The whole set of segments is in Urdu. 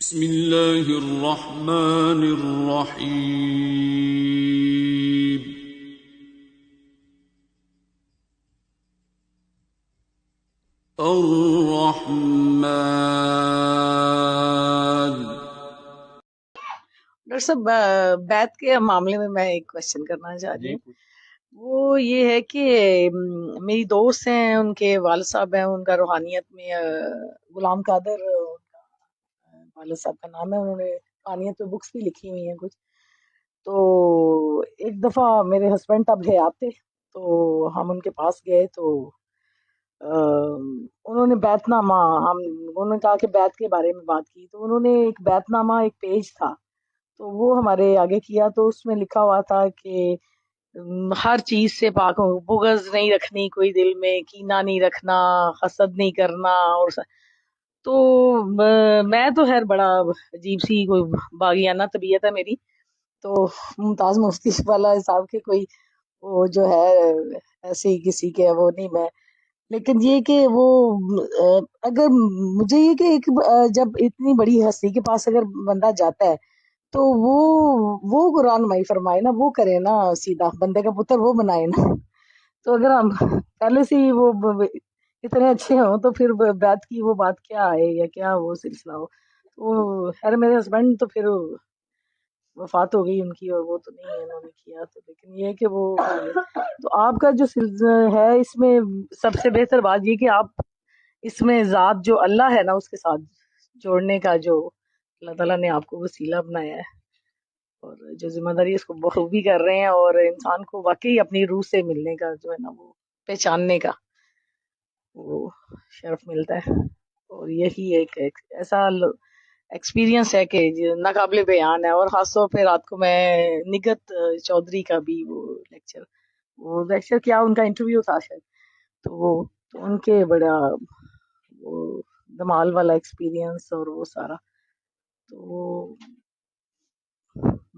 بسم اللہ الرحمن الرحیم الرحمن۔ ڈاکٹر صاحب بیت کے معاملے میں ایک کوشچن کرنا چاہ رہی ہوں۔ وہ یہ ہے کہ میری دوست ہیں، ان کے والد صاحب ہیں، ان کا روحانیت میں غلام قادر ان کا والد صاحب کا نام ہے، انہوں نے روحانیت پہ بکس بھی لکھی ہوئی ہیں کچھ۔ تو ایک دفعہ میرے ہسبینڈ تب حیات تھے، تو ہم ان کے پاس گئے تو انہوں نے بیت نامہ، انہوں نے کہا کہ بیت کے بارے میں بات کی، تو انہوں نے ایک بیت نامہ، ایک پیج تھا تو وہ ہمارے آگے کیا، تو اس میں لکھا ہوا تھا کہ ہر چیز سے پاک ہو، بغض نہیں رکھنی کوئی دل میں، کینہ نہیں رکھنا، حسد نہیں کرنا، اور تو میں تو خیر بڑا عجیب سی کوئی باغیانہ طبیعت ہے میری، تو ممتاز مفتی والا صاحب کے کوئی وہ جو ہے ایسے ہی کسی کے وہ نہیں میں، لیکن یہ کہ وہ اگر مجھے یہ کہ جب اتنی بڑی ہستی کے پاس اگر بندہ جاتا ہے تو وہ قرآن مائی فرمائے نا، وہ کرے نا، سیدھا بندے کا پتر وہ بنائے نا۔ تو اگر ہم پہلے سے ہی وہ اتنے اچھے ہوں تو پھر بیت کی وہ بات کیا آئے یا کیا وہ سلسلہ ہو۔ وہ خیر میرے ہسبینڈ تو پھر وفات ہو گئی ان کی، اور وہ تو نہیں ہے انہوں نے کیا، تو لیکن یہ ہے کہ وہ تو آپ کا جو ہے اس میں سب سے بہتر بات یہ کہ آپ اس میں ذات جو اللہ ہے نا اس کے ساتھ جوڑنے کا جو اللہ تعالیٰ نے آپ کو وسیلہ بنایا ہے، اور جو ذمہ داری اس کو بخوبی کر رہے ہیں، اور انسان کو واقعی اپنی روح سے ملنے کا جو ہے نا وہ پہچاننے کا وہ شرف ملتا ہے، اور یہی ایک ایسا ایکسپیرینس ہے کہ ناقابل بیان ہے۔ اور خاص طور پہ رات کو میں نگت چودھری کا بھی وہ لیکچر کیا، ان کا انٹرویو تھا شاید، تو ان کے بڑا وہ دمال والا ایکسپیرینس اور وہ سارا، تو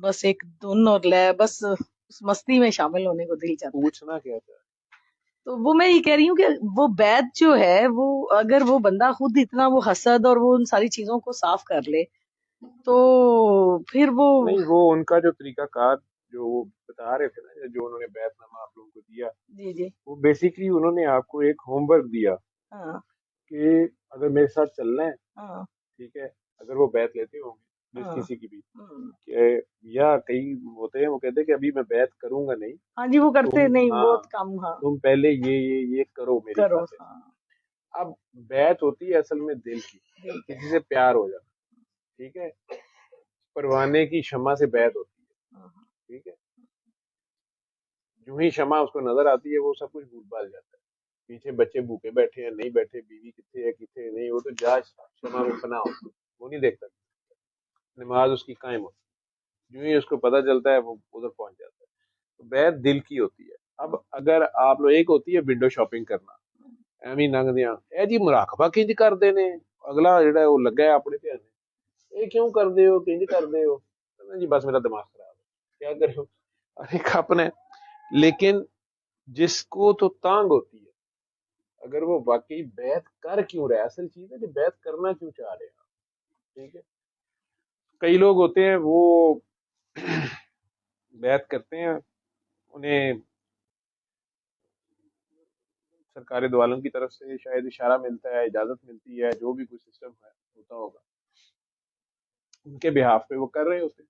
بس ایک دن اور لے بس اس مستی میں شامل ہونے کو دل چاہتا ہے۔ پوچھنا کیا تھا؟ تو وہ میں یہ کہہ رہی ہوں کہ وہ بیت جو ہے وہ اگر وہ بندہ خود اتنا وہ حسد اور وہ ان ساری چیزوں کو صاف کر لے تو پھر وہ نہیں، وہ ان کا جو طریقہ کار جو وہ بتا رہے تھے نا، جو انہوں نے بیت نامہ آپ لوگوں کو دیا، جی وہ بیسیکلی انہوں نے آپ کو ایک ہوم ورک دیا ہاں کہ اگر میرے ساتھ چلنا ہے، ہاں ٹھیک ہے، اگر وہ بیت لیتے ہوں گے جس ہاں کسی کی بھی، ہم، کہ یا کئی ہوتے ہیں وہ کہتے ہیں کہ ابھی میں بیت کروں گا نہیں، ہاں جی وہ کرتے تم نہیں ہاں بہت کم، ہاں تم پہلے یہ کرو میری کرو، خاطر۔ ہاں اب بیت ہوتی ہے اصل میں دل کی، ٹھیک ہے، کسی سے پیار ہو جانا، ٹھیک ہے، پروانے کی شمع سے بیت ہوتی ہے، ہاں ٹھیک ہے، جو ہی شمع اس کو نظر آتی ہے وہ سب کچھ بھول بھال جاتا ہے، پیچھے بچے بھوکے بیٹھے ہیں نہیں بیٹھے، بیوی کتنے ہے کتنے نہیں، وہ تو جا شمع میں فنا ہوتی ہے، وہ نہیں دیکھتا، نماز اس کی قائم ہوتی ہے، جو ہی اس کو پتہ چلتا ہے وہ ادھر پہنچ جاتا ہے۔ تو بیت دل کی ہوتی ہے۔ اب اگر آپ لوگ، ایک ہوتی ہے ونڈو شاپنگ کرنا، ایویں ننگ دیاں اے جی مراقبہ کنج کر دینے، اگلا جڑا ہے وہ لگا ہے اپنے دھیان، یہ کیوں کر دے ہو کنج کر دے ہو، کہنا جی بس میرا دماغ خراب ہے، کیا کرے ہو، ارے اپنے، لیکن جس کو تو تانگ ہوتی ہے، اگر وہ واقعی بیعت کر کیوں رہا ہے، اصل چیز ہے کہ بیعت کرنا کیوں چاہ رہے ہیں آپ، ٹھیک ہے۔ کئی لوگ ہوتے ہیں وہ بیعت کرتے ہیں، انہیں سرکار دو عالم کی طرف سے شاید اشارہ ملتا ہے، اجازت ملتی ہے، جو بھی کوئی سسٹم ہے ہوتا ہوگا، ان کے بہاف پہ وہ کر رہے ہوتے ہیں،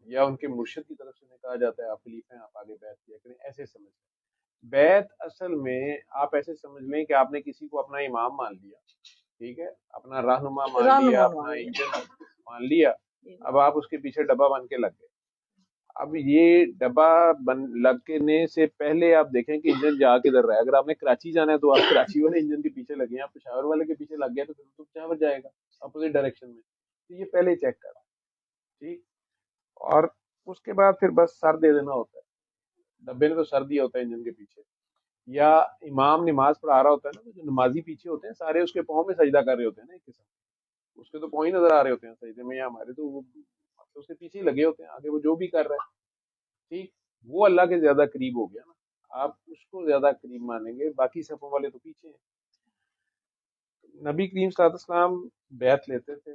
یا ان کے مرشد کی طرف سے انہیں کہا جاتا ہے آپ خلیفہ ہیں آپ آگے بیعت کیا کریں، ایسے سمجھ لیں۔ بیعت اصل میں آپ ایسے سمجھ لیں کہ آپ نے کسی کو اپنا امام مان لیا، ٹھیک ہے، اپنا رہنما مان لیا، رہنما اپنا مان انجن مان لیا، لیا، اب آپ اس کے پیچھے ڈبہ بن کے لگ گئے۔ اب یہ ڈبہ لگنے سے پہلے آپ دیکھیں کہ انجن جا کدھر رہا ہے، اگر آپ نے کراچی جانا ہے تو آپ کراچی والے انجن کے پیچھے لگے ہیں، آپ پشاور والے کے پیچھے لگ گئے تو پھر تو پشاور جائے گا اپوزٹ ڈائریکشن میں، تو یہ پہلے چیک کرا، ٹھیک، اور اس کے بعد پھر بس سر دے دینا ہوتا ہے، ڈبے نے تو سر دیا ہوتا ہے انجن کے پیچھے، یا امام نماز پڑھا رہا ہوتا ہے نا، تو جو نمازی پیچھے ہوتے ہیں سارے اس کے پاؤں میں سجدہ کر رہے ہوتے ہیں نا، ایک قسم اس کے تو پاؤں ہی نظر آ رہے ہوتے ہیں سجدے میں، یا ہمارے تو وہ اس کے پیچھے ہی لگے ہوتے ہیں، آگے وہ جو بھی کر رہا ہے، ٹھیک، وہ اللہ کے زیادہ قریب ہو گیا نا، آپ اس کو زیادہ قریب مانیں گے، باقی صفوں والے تو پیچھے ہیں۔ نبی کریم صلی اللہ علیہ وسلم بیعت لیتے تھے،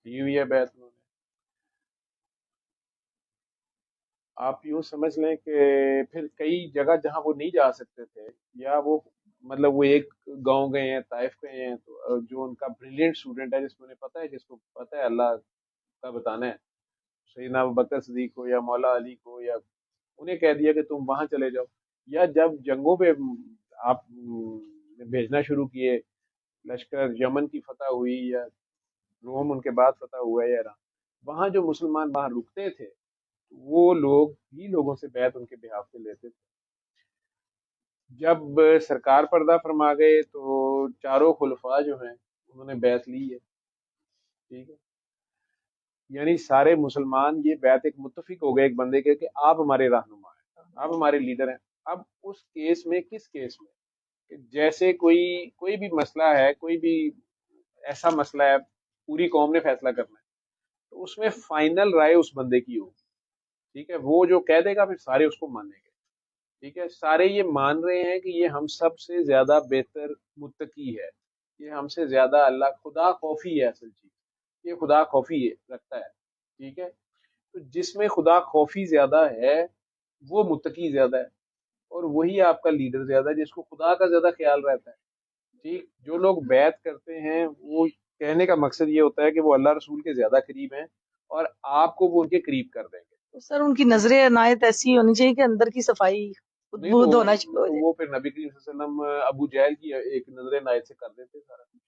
کی ہوئی ہے بیعت انہوں نے. آپ یوں سمجھ لیں کہ پھر کئی جگہ جہاں وہ نہیں جا سکتے تھے، یا وہ مطلب وہ ایک گاؤں گئے ہیں، طائف گئے ہیں، تو جو ان کا بریلینٹ اسٹوڈنٹ ہے، جس کو انہیں پتہ ہے، جس کو پتہ ہے اللہ کا بتانا ہے، سیدنا ابوبکر صدیق کو یا مولا علی کو، یا انہیں کہہ دیا کہ تم وہاں چلے جاؤ. یا جب جنگوں پہ آپ بھیجنا شروع کیے، لشکر یمن کی فتح ہوئی، یا روم ان کے بعد فتح ہوا ہے یا ایران، وہاں جو مسلمان وہاں رکتے تھے، وہ لوگ ہی لوگوں سے بیعت ان کے بہاف پہ لیتے تھے. جب سرکار پردہ فرما گئے تو چاروں خلفاء جو ہیں انہوں نے بیعت لی ہے. ٹھیک ہے، یعنی سارے مسلمان یہ بیعت ایک متفق ہو گئے ایک بندے کے کہ آپ ہمارے رہنما ہیں، آپ ہمارے لیڈر ہیں. اب اس کیس میں، کس کیس میں کہ جیسے کوئی بھی مسئلہ ہے، کوئی بھی ایسا مسئلہ ہے، پوری قوم نے فیصلہ کرنا ہے، تو اس میں فائنل رائے اس بندے کی ہوگی. ٹھیک ہے، وہ جو کہہ دے گا پھر سارے اس کو مانیں گے. ٹھیک ہے، سارے یہ مان رہے ہیں کہ یہ ہم سب سے زیادہ بہتر متقی ہے، یہ ہم سے زیادہ اللہ خدا خوفی ہے. اصل چیز یہ خدا خوفی رکھتا ہے. ٹھیک ہے، تو جس میں خدا خوفی زیادہ ہے وہ متقی زیادہ ہے، اور وہی آپ کا لیڈر زیادہ ہے جس کو خدا کا زیادہ خیال رہتا ہے. ٹھیک، جو لوگ بیعت کرتے ہیں وہ کہنے کا مقصد یہ ہوتا ہے کہ وہ اللہ رسول کے زیادہ قریب ہیں، اور آپ کو وہ ان کے قریب کر دیں گے. تو سر ان کی نظر عنایت ایسی ہونی چاہیے کہ اندر کی صفائی خود نہیں بخود ہونا شروع ہو تو جائے. وہ پھر نبی کریم صلی اللہ علیہ وسلم ابو جہل کی ایک نظر عنایت سے کر دیتے سارا کچھ.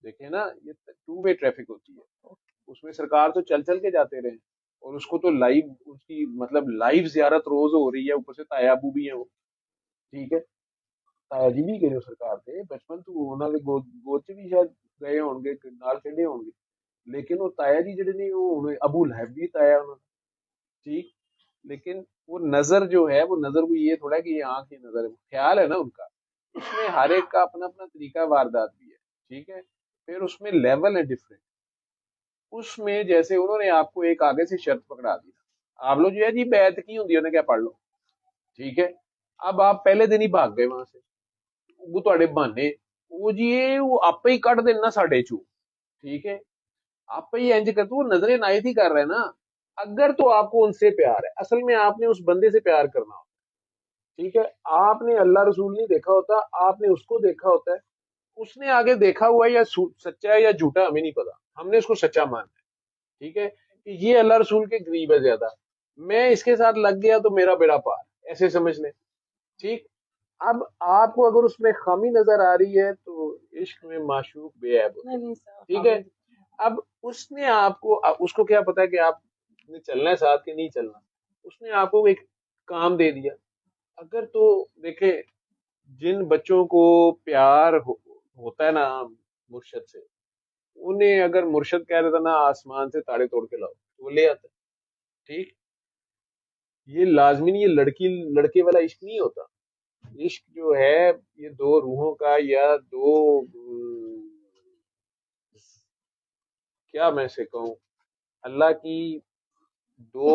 دیکھیں نا، یہ ٹو وے ٹریفک ہوتی ہے. اس میں سرکار تو چل چل کے جاتے رہے، اور اس کو تو لائیو، اس کی مطلب لائیو زیارت روز ہو رہی ہے، اوپر سے تایا ابو بھی ہیں وہ. ٹھیک ہے، تایا جی بھی گئے سرکار تھے بچپن تو انہوں نے گود چ بھی شاید گئے ہون گے، نال کھیڈے ہون گے، لیکن وہ تایا جی جڑے نہیں، وہ ابو لہب بھی تایا انہوں نے. ٹھیک، لیکن وہ نظر جو ہے، وہ نظر کو یہ تھوڑا ہے کہ یہ آنکھ کی نظر ہے، خیال ہے نا ان کا. اس میں ہر ایک کا اپنا اپنا طریقہ واردات بھی ہے. ٹھیک ہے، پھر اس میں لیول ہے ڈفرینٹ. اس میں جیسے انہوں نے آپ کو ایک آگے سے شرط پکڑا دی، آپ لوگ جو ہے جی بیعت کی ہوں انہیں کیا پڑھ لو. ٹھیک ہے، اب آپ پہلے دن ہی بھاگ گئے وہاں سے، وہ تھوڑے بہانے، وہ جی وہ آپ ہی کٹ دینا ساڈے چو. ٹھیک ہے، آپ ہی انج کرتے، وہ نظر عنایت ہی کر رہے ہیں نا. اگر تو آپ کو ان سے پیار ہے، اصل میں آپ نے اس بندے سے پیار کرنا ہوتا. ٹھیک ہے، آپ نے اللہ رسول نہیں دیکھا ہوتا، آپ نے اس کو دیکھا ہوتا ہے. اس نے آگے دیکھا ہوا ہے یا سچا ہے یا جھوٹا ہمیں نہیں پتا، ہم نے اس کو سچا ماننا ہے. ٹھیک ہے، کہ یہ اللہ رسول کے قریب ہے زیادہ، میں اس کے ساتھ لگ گیا تو میرا بیڑا پار، ایسے سمجھ لیں. ٹھیک، اب آپ کو اگر اس میں خامی نظر آ رہی ہے تو عشق میں معشوق بے عیب ہوتا ہے. نہیں سر، ٹھیک ہے، اب اس نے آپ کو، اس کو کیا پتا کہ آپ نے چلنا ہے ساتھ کہ نہیں چلنا. اس نے آپ کو ایک کام دے دیا. اگر تو دیکھیں، جن بچوں کو پیار ہوتا ہے نا مرشد سے، انہیں اگر مرشد کہہ دیتا نا آسمان سے تاڑے توڑ کے لاؤ تو وہ لے آتا ہے. ٹھیک، یہ لازمی نہیں، یہ لڑکی لڑکے والا عشق نہیں ہوتا. عشق جو ہے یہ دو روحوں کا، یا دو کیا میں سے کہوں، اللہ کی دو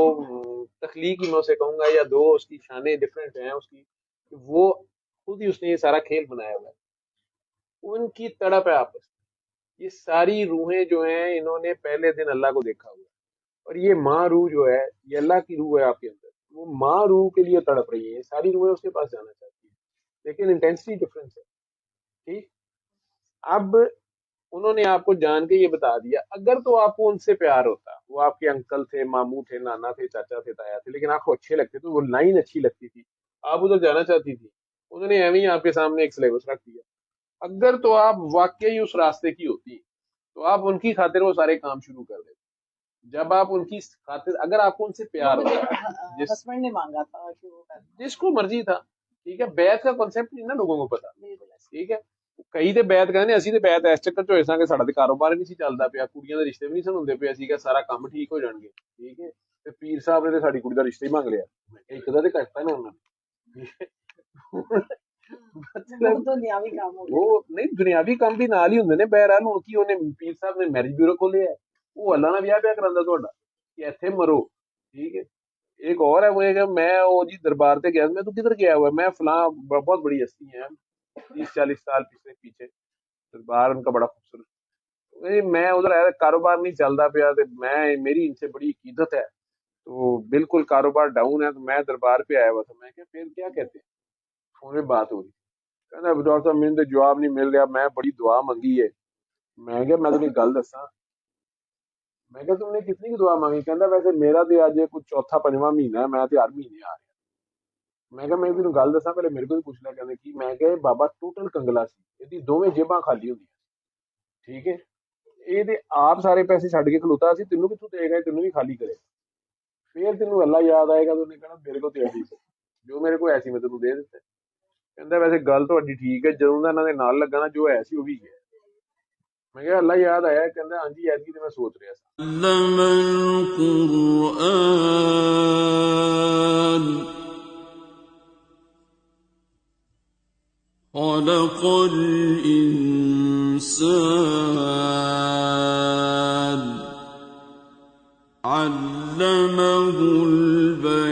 تخلیق ہی میں اسے کہوں گا، یا دو اس کی شانیں ڈفرینٹ ہیں اس کی، وہ خود ہی اس نے یہ سارا کھیل بنایا ہوا ہے. ان کی تڑپ ہے آپس میں. یہ ساری روحیں جو ہیں انہوں نے پہلے دن اللہ کو دیکھا ہوا ہے، اور یہ ماں روح جو ہے یہ اللہ کی روح ہے آپ کے اندر، وہ ماں روح کے لیے تڑپ رہی ہے. یہ ساری روحیں اس کے پاس جانا چاہتی ہیں، لیکن انٹینسٹی ڈفرینس ہے. ٹھیک، اب انہوں نے آپ کو جان کے یہ بتا دیا. اگر تو آپ کو ان سے پیار ہوتا، وہ آپ کے انکل تھے، ماموں تھے، نانا تھے، چاچا تھے، تایا تھے، لیکن آپ کو اچھے لگتے تھے، وہ لائن اچھی لگتی تھی، آپ ادھر جانا چاہتی تھی، انہوں نے ایویں ہی آپ کے سامنے ایک سلیبس رکھ دیا. اگر تو آپ واقعی اس راستے کی ہوتی تو آپ ان کی خاطر وہ سارے کام شروع کر دیتے. جب آپ ان کی خاطر، اگر آپ کو ان سے پیار ہوتا، جس ہسبینڈ نے مانگا تھا کہ وہ کر دیں. جس کو مرضی تھا. ٹھیک ہے، بیعت کا کنسپٹ نہیں نا لوگوں کو پتا. بالکل ایسے. ٹھیک ہے، کئی تے بیعت کرنے، اسی تے بیعت اس چکر چ ہوئے ساں کہ ساڈا تے کاروبار ہی نہیں سی چلدا پیا، کڑیاں دے رشتے بھی نہیں سن ہوندے پے، اسی کہ سارا کام ٹھیک ہو جان گے. ٹھیک ہے، تے پیر صاحب نے تے ساڈی کڑی دا رشتہ ہی منگ لیا. میں کہ ایک دا تے کرتا نا انہوں نے. وہ مطلب تو نیاوی کام ہو گیا. وہ نہیں، دنیاوی کام بھی نال ہی ہوندے نے. بہرحال ہن کی اونے پیر صاحب نے میرج بیورو کھولیا ہے، وہ اللہ نال بیاہ پیا کراندا تہاڈا کہ ایتھے مرو. ٹھیک ہے، ایک اور ہے، وہ ہے کہ میں وہ جی دربار تے گیا، میں تو کدھر گیا ہوا ہے، میں فلاں بہت بڑی ہستی ہیں 30-40 سال پچھلے پیچھے، دربار ان کا بڑا خوبصورت. میں ادھر آیا کاروبار نہیں چلتا پیا تے میں میری ان سے بڑی عقیدت ہے تو بالکل کاروبار ڈاؤن ہے تو میں دربار پہ آیا ہوا تھا میں کہ پھر کیا کہتے ہیں فون میں بات ہو رہی کہنا ڈاکٹر صاحب مجھے تو جواب نہیں مل رہا میں بڑی دعا منگی ہے میں کہ میں تمہیں گل دساں میں کہ تم نے کتنی کی دعا مانگی کہندا ویسے میرا تے اج کچھ چوتھا پنجواں مہینہ ہے میں تے ہر مہینے آ رہا میں کہ میں تینوں گل دساں پہلے میرے کو بھی پوچھ لیا کہنے کی میں کہ بابا ٹوٹل کنگلا سی ایدی دوویں جیباں خالی ہوندیاں ٹھیک ہے یہ تے آپ سارے پیسے چھڈ کے کھلوتا سی تینوں کتھوں دے گا تینوں بھی خالی کرے پھر تینوں اللہ یاد آئے گا تو انہیں کہنا میرے کو تے ایسی جو میرے کو ایسی میں تینوں دے دیتے کہندا ویسے گل تہاڈی ٹھیک ہے جدوں دا انہاں دے نال لگا نا جو ہے سی وہی ہے میں کہا اللہ یاد آیا کہندا ہاں جی ایتکی تے میں سوچ رہا سا علم القرآن خلق الإنسان علمه البيان